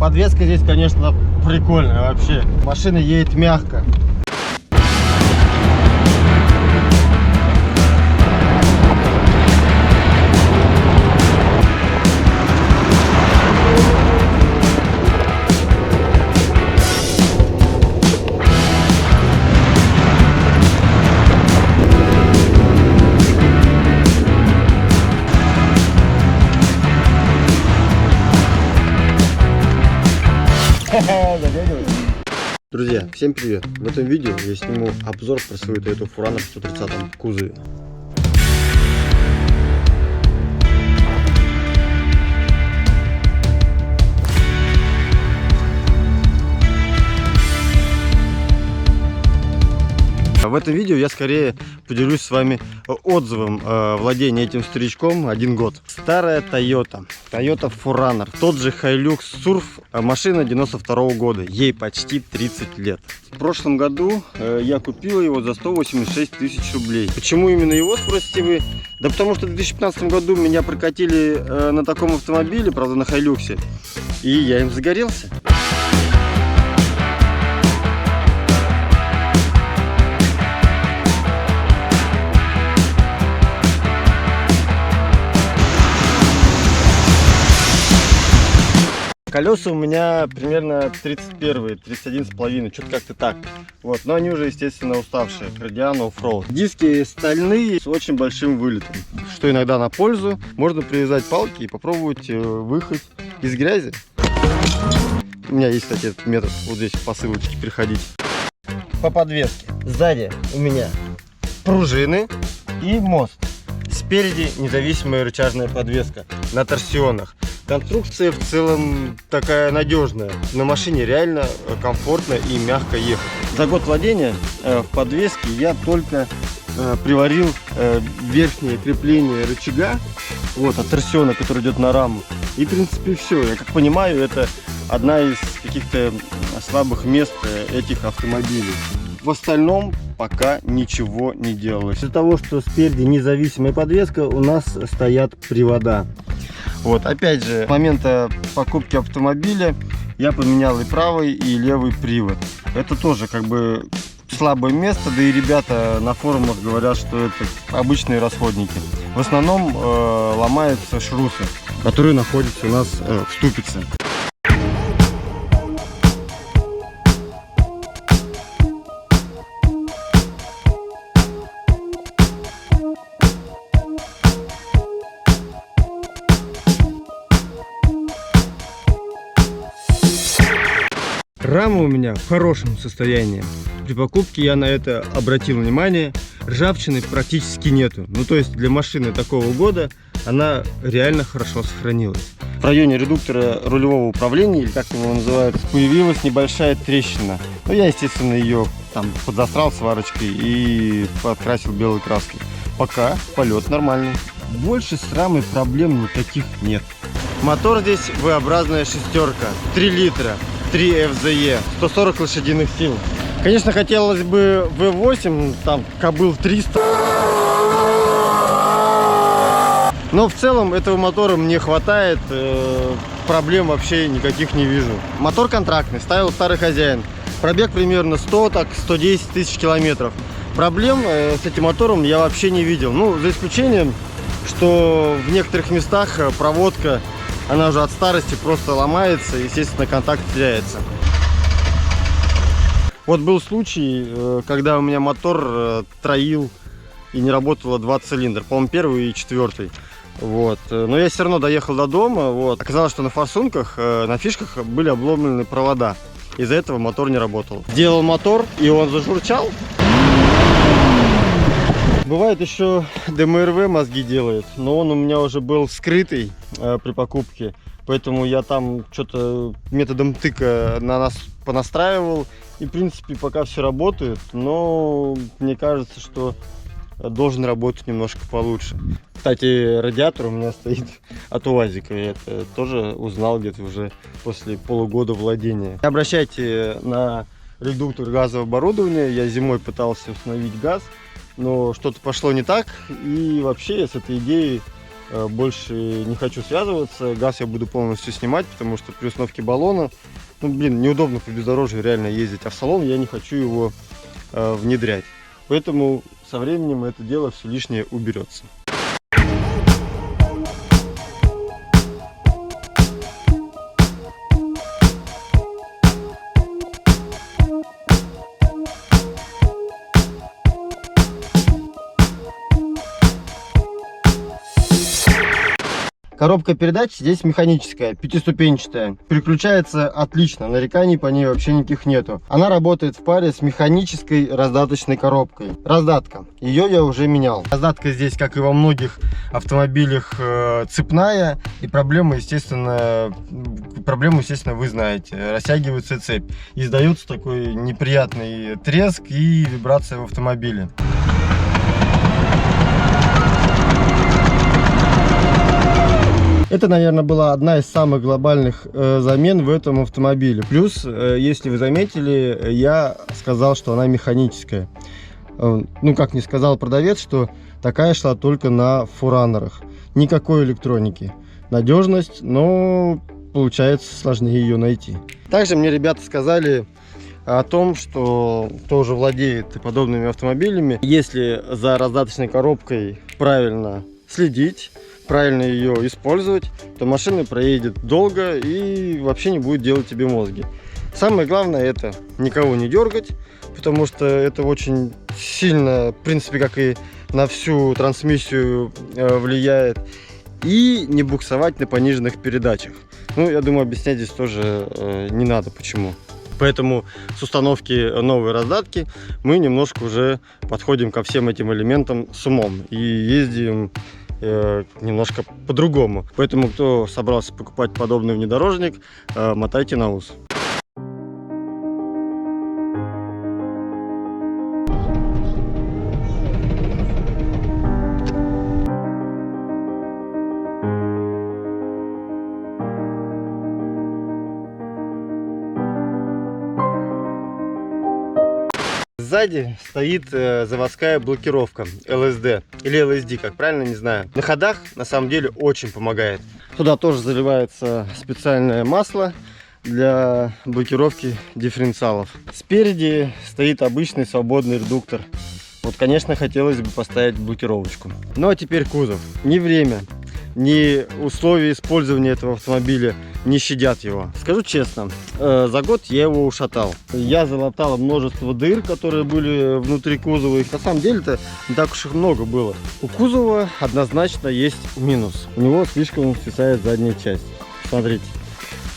Подвеска здесь, конечно, прикольная вообще. Машина едет мягко. Друзья, всем привет! В этом видео я сниму обзор про свою Toyota Forerunner в 130 кузове. В этом видео я скорее поделюсь с вами отзывом владения этим старичком 1 год. Старая Toyota Forerunner, тот же Hilux Surf, машина 92 года, ей почти 30 лет. В прошлом году я купил его за 186 тысяч рублей. Почему именно его, спросите вы? Да потому что в 2015 году меня прокатили на таком автомобиле, правда на Hilux, и я им загорелся. Колеса у меня примерно 31,5, что-то как-то так. Вот, но они уже, естественно, уставшие. Кардиан оффроуд. Диски стальные с очень большим вылетом, что иногда на пользу. Можно привязать палки и попробовать выход из грязи. У меня есть, кстати, этот метод, вот здесь по ссылочке переходить. По подвеске. Сзади у меня пружины и мост. Спереди независимая рычажная подвеска на торсионах. Конструкция в целом такая надежная. На машине реально комфортно и мягко ехать. За год владения в подвеске я только приварил верхнее крепление рычага вот, от торсиона, который идет на раму. И в принципе все. Я как понимаю, это одна из каких-то слабых мест этих автомобилей. В остальном пока ничего не делалось. Из-за того, что спереди независимая подвеска, у нас стоят привода. Вот, опять же, с момента покупки автомобиля я поменял и правый, и левый привод. Это тоже как бы слабое место, да и ребята на форумах говорят, что это обычные расходники. В основном ломаются шрусы, которые находятся у нас в ступице. Рама у меня в хорошем состоянии. При покупке я на это обратил внимание. Ржавчины практически нету. Ну то есть для машины такого года она реально хорошо сохранилась. В районе редуктора рулевого управления, или как его называют, появилась небольшая трещина. Ну я, естественно, ее там подзасрал сварочкой и подкрасил белой краской. Пока полет нормальный. Больше с рамой проблем никаких нет. Мотор здесь V-образная шестерка, 3 литра. 3 FZE, 140 лошадиных сил. Конечно, хотелось бы V8, там кобыл 300. Но в целом этого мотора мне хватает, проблем вообще никаких не вижу. Мотор контрактный, ставил старый хозяин. Пробег примерно 110 тысяч километров. Проблем с этим мотором я вообще не видел. Ну, за исключением, что в некоторых местах проводка, она уже от старости просто ломается, естественно, контакт теряется. Вот был случай, когда у меня мотор троил и не работало 2 цилиндра, по-моему, 1 и 4. Вот. Но я все равно доехал до дома. Вот. Оказалось, что на форсунках, на фишках были обломлены провода. Из-за этого мотор не работал. Делал мотор, и он зажурчал. Бывает еще ДМРВ мозги делает, но он у меня уже был скрытый при покупке, поэтому я там что-то методом тыка на нас понастраивал, и в принципе пока все работает, но мне кажется, что должен работать немножко получше. Кстати, радиатор у меня стоит от УАЗика, я это тоже узнал где-то уже после полугода владения. Обращайте на редуктор газового оборудования, я зимой пытался установить газ, но что-то пошло не так, и вообще я с этой идеей больше не хочу связываться. Газ я буду полностью снимать, потому что при установке баллона, ну, блин, неудобно по бездорожью реально ездить, а в салон я не хочу его внедрять. Поэтому со временем это дело все лишнее уберется. Коробка передач здесь механическая, пятиступенчатая. Переключается отлично, нареканий по ней вообще никаких нету. Она работает в паре с механической раздаточной коробкой. Раздатка. Ее я уже менял. Раздатка здесь, как и во многих автомобилях, цепная. И проблему, естественно, вы знаете. Растягивается цепь. И издается такой неприятный треск и вибрация в автомобиле. Это, наверное, была одна из самых глобальных замен в этом автомобиле. Плюс, если вы заметили, я сказал, что она механическая. Ну, как не сказал продавец, что такая шла только на форанерах. Никакой электроники. Надежность, но получается сложнее ее найти. Также мне ребята сказали о том, что кто уже владеет подобными автомобилями, если за раздаточной коробкой правильно следить, правильно ее использовать, то машина проедет долго и вообще не будет делать тебе мозги. Самое главное — это никого не дергать, потому что это очень сильно, в принципе, как и на всю трансмиссию, влияет. И не буксовать на пониженных передачах. Ну, я думаю, объяснять здесь тоже не надо, почему. Поэтому с установки новой раздатки мы немножко уже подходим ко всем этим элементам с умом и ездим немножко по-другому. Поэтому, кто собрался покупать подобный внедорожник, мотайте на ус. Сзади стоит заводская блокировка LSD или LSD, как правильно, не знаю. На ходах на самом деле очень помогает. Туда тоже заливается специальное масло для блокировки дифференциалов. Спереди стоит обычный свободный редуктор. Вот, конечно, хотелось бы поставить блокировочку. Ну а теперь кузов. Ни время, ни условия использования этого автомобиля не щадят его. Скажу честно, за год я его ушатал. Я залатал множество дыр, которые были внутри кузова. Их на самом деле-то не так уж и много было. У кузова однозначно есть минус. У него слишком свисает задняя часть. Смотрите,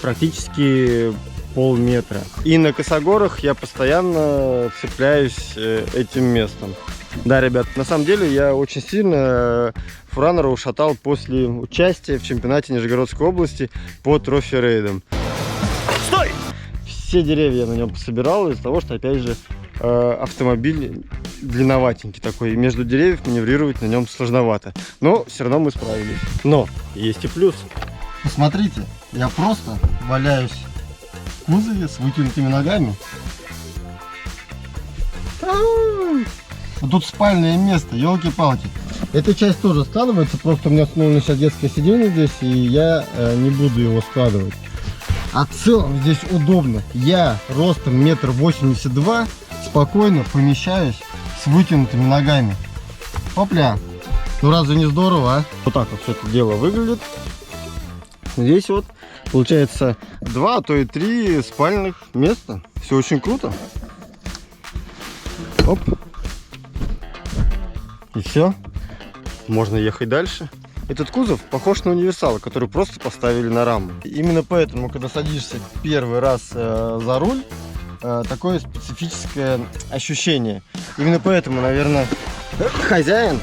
практически полметра. И на косогорах я постоянно цепляюсь этим местом. Да, ребят, на самом деле я очень сильно форанера ушатал после участия в чемпионате Нижегородской области по трофи-рейдам. Стой! Все деревья я на нем пособирал из-за того, что, опять же, автомобиль длинноватенький такой, и между деревьев маневрировать на нем сложновато. Но все равно мы справились. Но есть и плюс. Посмотрите, я просто валяюсь в кузове с вытянутыми ногами. Вот тут спальное место, елки-палки. Эта часть тоже складывается, просто у меня установлено сейчас детское сиденье здесь, и я не буду его складывать. А в целом здесь удобно. Я ростом 1,82 м спокойно помещаюсь с вытянутыми ногами. Хопля. Ну разве не здорово, а? Вот так вот все это дело выглядит. Здесь вот получается 2, а то и 3 спальных места. Все очень круто. Оп. И все. Можно ехать дальше. Этот кузов похож на универсал, который просто поставили на раму. Именно поэтому, когда садишься первый раз за руль, такое специфическое ощущение. Именно поэтому, наверное, хозяин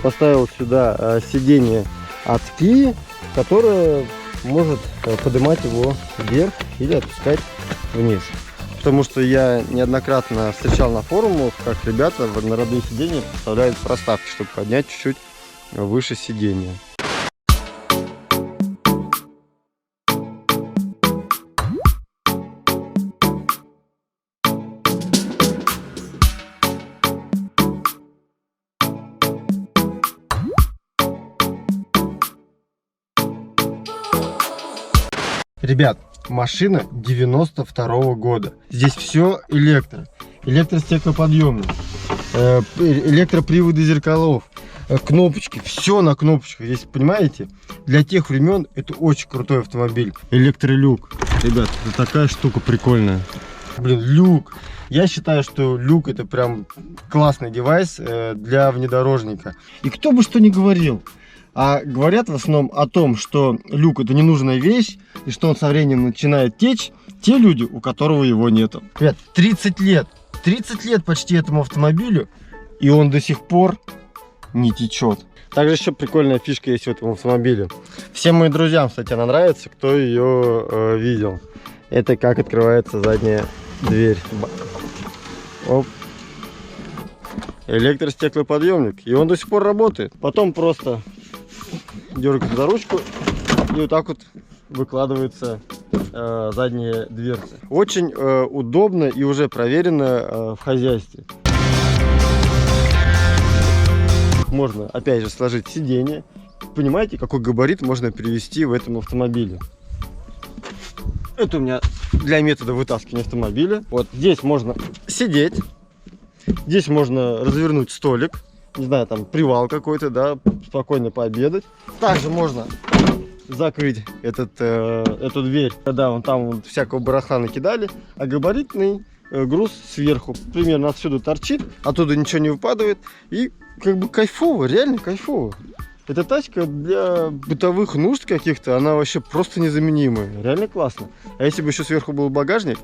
поставил сюда сиденье от Kia, которое может поднимать его вверх или отпускать вниз. Потому что я неоднократно встречал на форумах, как ребята в однородные сиденья поставляют проставки, чтобы поднять чуть-чуть выше сиденья. Ребят, машина 92-го года. Здесь все электро. Электростеклоподъемник, электроприводы зеркалов, кнопочки, все на кнопочках. Здесь, понимаете, для тех времен это очень крутой автомобиль. Электролюк. Ребят, это такая штука прикольная. Блин, люк. Я считаю, что люк это прям классный девайс для внедорожника. И кто бы что ни говорил, а говорят в основном о том, что люк это ненужная вещь, и что он со временем начинает течь, те люди, у которого его нету. Ребят, 30 лет почти этому автомобилю, и он до сих пор не течет. Также еще прикольная фишка есть в этом автомобиле. Всем моим друзьям, кстати, она нравится, кто ее видел. Это как открывается задняя дверь. Оп. Электростеклоподъемник. И он до сих пор работает. Потом просто дергаете за ручку, и вот так вот выкладывается задние дверцы. Очень удобно и уже проверено в хозяйстве. Можно опять же сложить сиденье. Понимаете, какой габарит можно перевести в этом автомобиле. Это у меня для метода вытаскивания автомобиля. Вот здесь можно сидеть, здесь можно развернуть столик, не знаю, там привал какой-то, да, спокойно пообедать. Также можно закрыть эту дверь, когда вон там вот всякого барахла накидали, а габаритный груз сверху примерно отсюда торчит, оттуда ничего не выпадает, и как бы кайфово, реально кайфово. Эта тачка для бытовых нужд каких-то, она вообще просто незаменимая. Реально классно. А если бы еще сверху был багажник,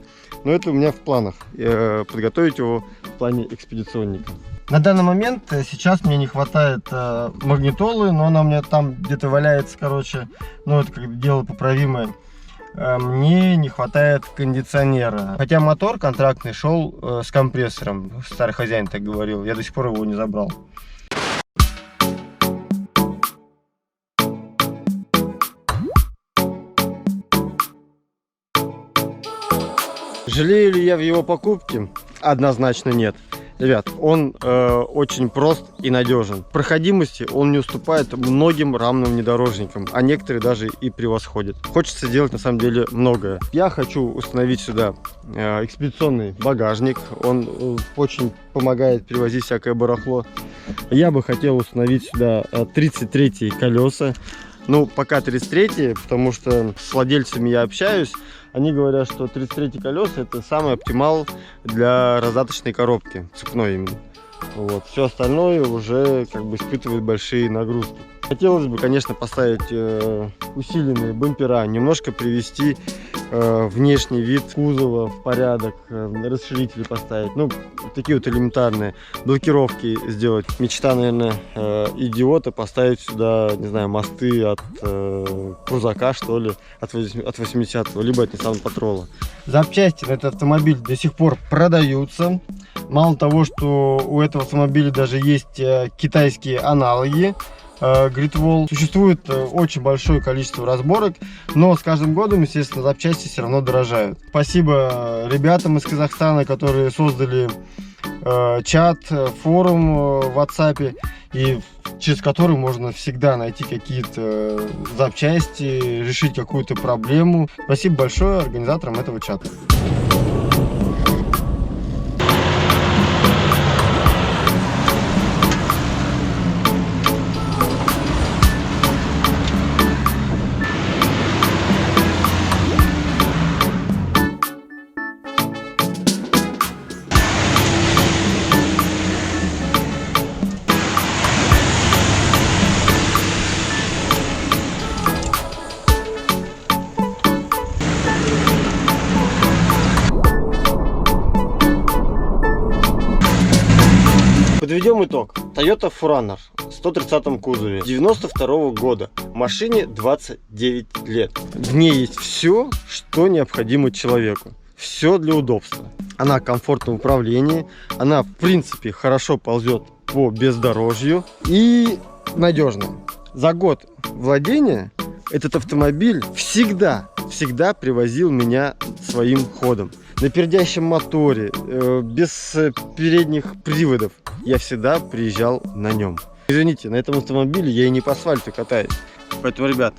но это у меня в планах. Подготовить его в плане экспедиционника. На данный момент сейчас мне не хватает магнитолы, но она у меня там где-то валяется, короче. Ну, это как дело поправимое. Мне не хватает кондиционера. Хотя мотор контрактный шел с компрессором. Старый хозяин так говорил. Я до сих пор его не забрал. Жалею ли я в его покупке? Однозначно нет. Ребят, он очень прост и надежен. В проходимости он не уступает многим рамным внедорожникам, а некоторые даже и превосходят. Хочется сделать на самом деле многое. Я хочу установить сюда экспедиционный багажник. Он очень помогает перевозить всякое барахло. Я бы хотел установить сюда 33-е колеса. Ну, пока 33-е, потому что с владельцами я общаюсь. Они говорят, что 33 колеса это самый оптимал для раздаточной коробки, цепной именно. Вот. Все остальное уже как бы испытывает большие нагрузки. Хотелось бы, конечно, поставить усиленные бампера, немножко привести внешний вид кузова в порядок, расширители поставить. Ну, такие вот элементарные блокировки сделать. Мечта, наверное, идиота поставить сюда, не знаю, мосты от крузака, что ли, от 80-го, либо от Nissan Patrol. Запчасти на этот автомобиль до сих пор продаются. Мало того, что у этого автомобиля даже есть китайские аналоги. Great Wall. Существует очень большое количество разборок, но с каждым годом, естественно, запчасти все равно дорожают. Спасибо ребятам из Казахстана, которые создали чат, форум в WhatsApp, и через который можно всегда найти какие-то запчасти, решить какую-то проблему. Спасибо большое организаторам этого чата. Подведем итог. Toyota 4Runner в 130 кузове 92 года. Машине 29 лет. В ней есть все, что необходимо человеку. Все для удобства. Она комфортна в управлении. Она, в принципе, хорошо ползет по бездорожью. И надежная. За год владения этот автомобиль всегда привозил меня своим ходом. На пердящем моторе, без передних приводов. Я всегда приезжал на нем. Извините, на этом автомобиле я и не по асфальту катаюсь. Поэтому, ребят,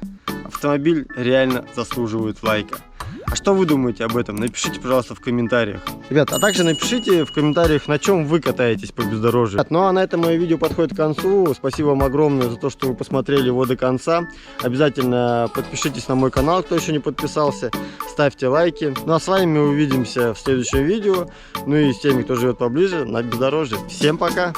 Автомобиль реально заслуживает лайка. А что вы думаете об этом? Напишите, пожалуйста, в комментариях. Ребят, а также напишите в комментариях, на чем вы катаетесь по бездорожью. Ну а на этом мое видео подходит к концу. Спасибо вам огромное за то, что вы посмотрели его до конца. Обязательно подпишитесь на мой канал, кто еще не подписался. Ставьте лайки. Ну а с вами мы увидимся в следующем видео. Ну и с теми, кто живет поближе на бездорожье. Всем пока!